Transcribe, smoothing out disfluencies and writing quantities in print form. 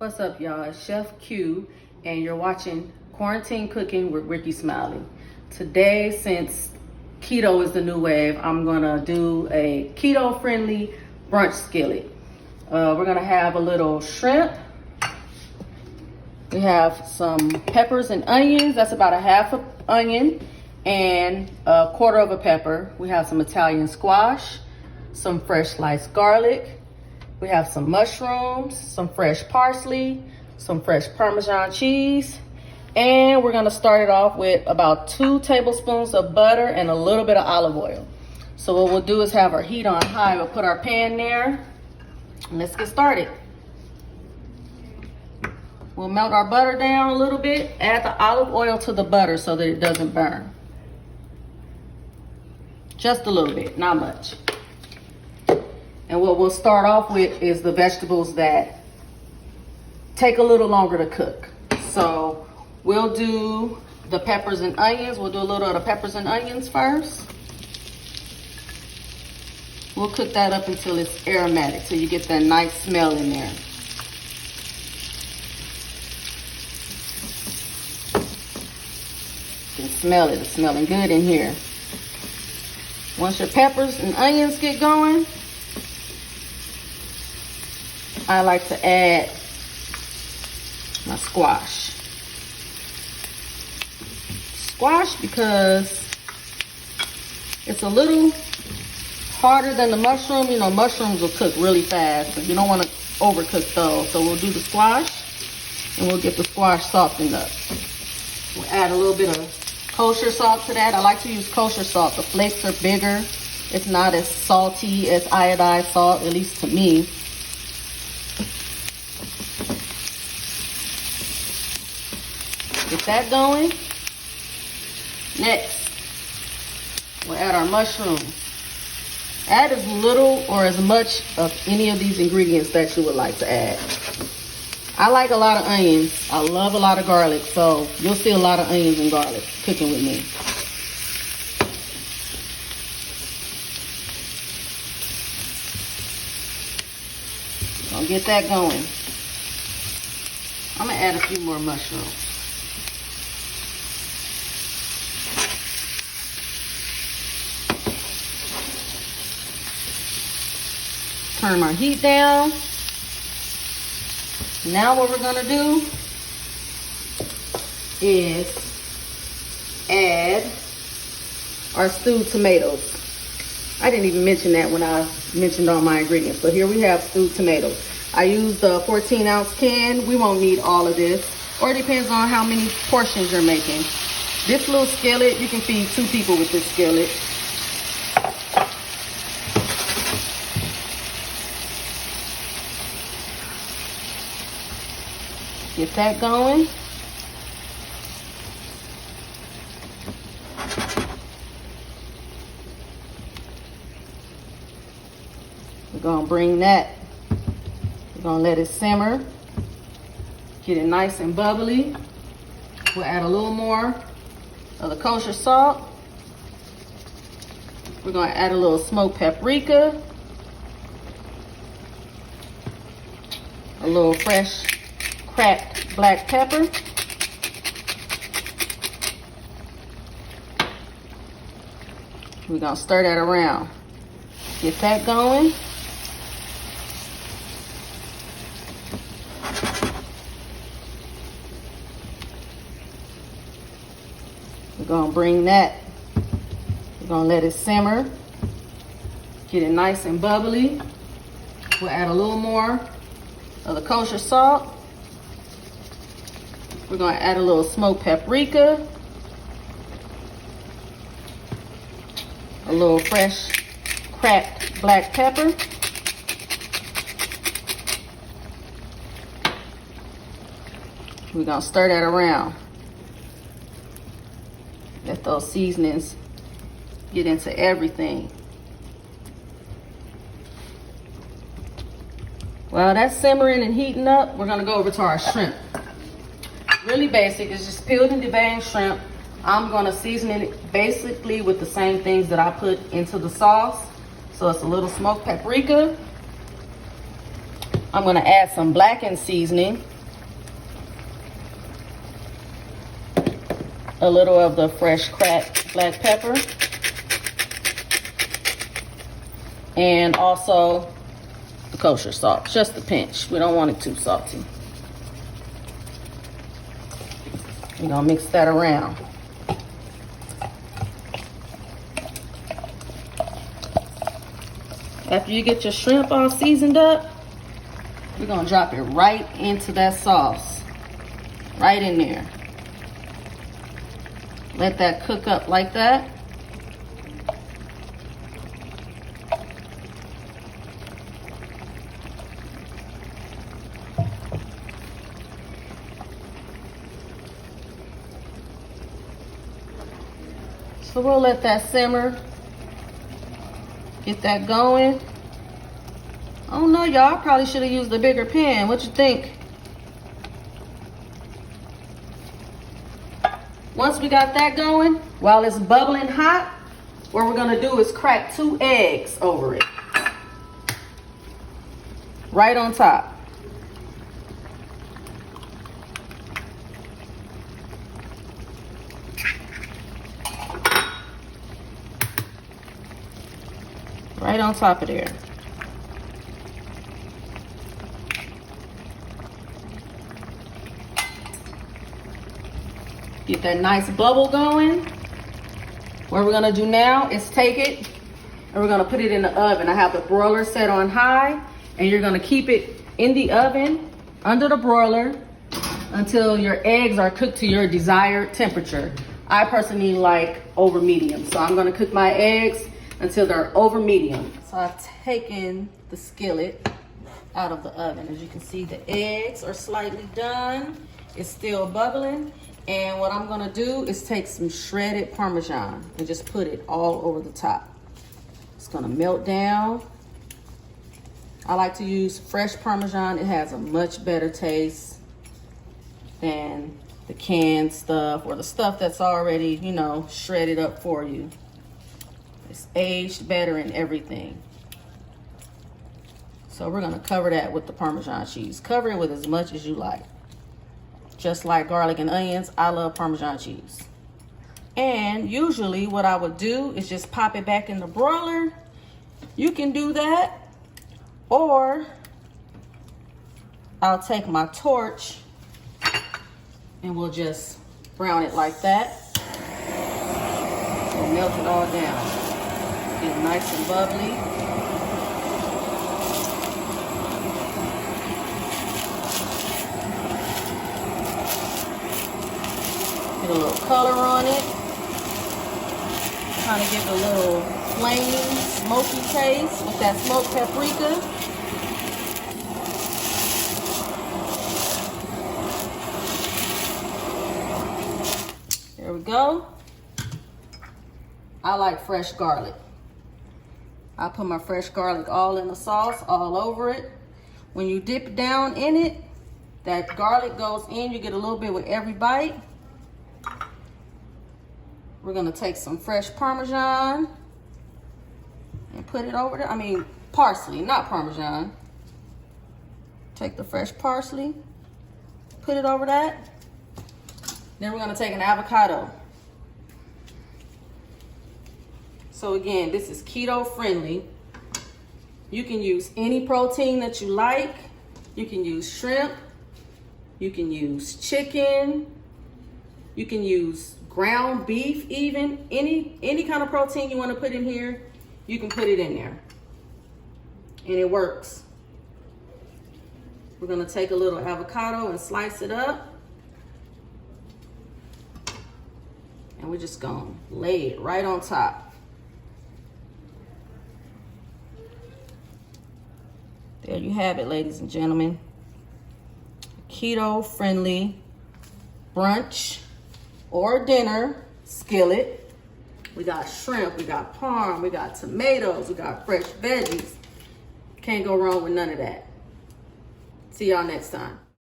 What's up, y'all? It's Chef Q, and you're watching Quarantine Cooking with Rickey Smiley. Today, since keto is the new wave, I'm gonna do a keto-friendly brunch skillet. We're gonna have a little shrimp. We have some peppers and onions. That's about a half an onion and a quarter of a pepper. We have some Italian squash, some fresh sliced garlic. We have some mushrooms, some fresh parsley, some fresh Parmesan cheese, and we're gonna start it off with about 2 tablespoons of butter and a little bit of olive oil. So what we'll do is have our heat on high. We'll put our pan there, and let's get started. We'll melt our butter down a little bit, add the olive oil to the butter so that it doesn't burn. Just a little bit, not much. And what we'll start off with is the vegetables that take a little longer to cook. So we'll do the peppers and onions. We'll do a little of the peppers and onions first. We'll cook that up until it's aromatic, so you get that nice smell in there. You can smell it. It's smelling good in here. Once your peppers and onions get going, I like to add my squash. Squash because it's a little harder than the mushroom. You know, mushrooms will cook really fast, but you don't want to overcook those. So we'll do the squash, and we'll get the squash softened up. We'll add a little bit of kosher salt to that. I like to use kosher salt. The flakes are bigger. It's not as salty as iodized salt, at least to me. Get that going. Next, we'll add our mushrooms. Add as little or as much of any of these ingredients that you would like to add. I like a lot of onions. I love a lot of garlic, so you'll see a lot of onions and garlic cooking with me. Gonna get that going. I'm gonna add a few more mushrooms. Turn our heat down. Now what we're gonna do is add our stewed tomatoes. I didn't even mention that when I mentioned all my ingredients, but here we have stewed tomatoes. I used a 14-ounce can. We won't need all of this, or it depends on how many portions you're making. This little skillet, you can feed 2 people with this skillet. Get that going. We're gonna bring that. We're gonna let it simmer. Get it nice and bubbly. We'll add a little more of the kosher salt. We're gonna add a little smoked paprika. A little fresh cracked black pepper. We're gonna stir that around. Get that going. We're gonna bring that. We're gonna let it simmer. Get it nice and bubbly. We'll add a little more of the kosher salt. We're gonna add a little smoked paprika, a little fresh cracked black pepper, we're gonna stir that around. Let those seasonings get into everything. While that's simmering and heating up, we're gonna go over to our shrimp. Really basic. It's just peeled and deveined shrimp. I'm gonna season it basically with the same things that I put into the sauce. So it's a little smoked paprika, I'm gonna add some blackened seasoning. a little of the fresh cracked black pepper. And also the kosher salt, just a pinch. We don't want it too salty. We're gonna mix that around. After you get your shrimp all seasoned up, you're gonna drop it right into that sauce. Right in there. Let that cook up like that. So we'll let that simmer. Get that going. I don't know, y'all. I probably should have used a bigger pan. What you think? Once we got that going, while it's bubbling hot, what we're gonna do is crack 2 eggs over it. Right on top. Right on top of there. Get that nice bubble going. What we're gonna do now is take it and we're gonna put it in the oven. I have the broiler set on high, and you're gonna keep it in the oven under the broiler until your eggs are cooked to your desired temperature. I personally like over medium, so I'm gonna cook my eggs until they're over medium. So I've taken the skillet out of the oven. As you can see, the eggs are slightly done. It's still bubbling. And what I'm gonna do is take some shredded Parmesan and just put it all over the top. It's gonna melt down. I like to use fresh Parmesan. It has a much better taste than the canned stuff or the stuff that's already, you know, shredded up for you. It's aged better and everything. So we're gonna cover that with the Parmesan cheese. Cover it with as much as you like. Just like garlic and onions, I love Parmesan cheese. And usually what I would do is just pop it back in the broiler. You can do that. Or I'll take my torch and we'll just brown it like that. We'll melt it all down. Get it nice and bubbly. Get a little color on it. Kind of give it a little flaming, smoky taste with that smoked paprika. There we go. I like fresh garlic. I put my fresh garlic all in the sauce, all over it. When you dip down in it, that garlic goes in. You get a little bit with every bite. We're gonna take some fresh Parmesan and put it over there. I mean, parsley, not Parmesan. Take the fresh parsley, put it over that. Then we're gonna take an avocado. So again, this is keto friendly. You can use any protein that you like. You can use shrimp. You can use chicken. You can use ground beef even. Any kind of protein you want to put in here, you can put it in there. And it works. We're gonna take a little avocado and slice it up. And we're just gonna lay it right on top. There you have it, ladies and gentlemen. Keto-friendly brunch or dinner skillet. We got shrimp, we got parm, we got tomatoes, we got fresh veggies. Can't go wrong with none of that. See y'all next time.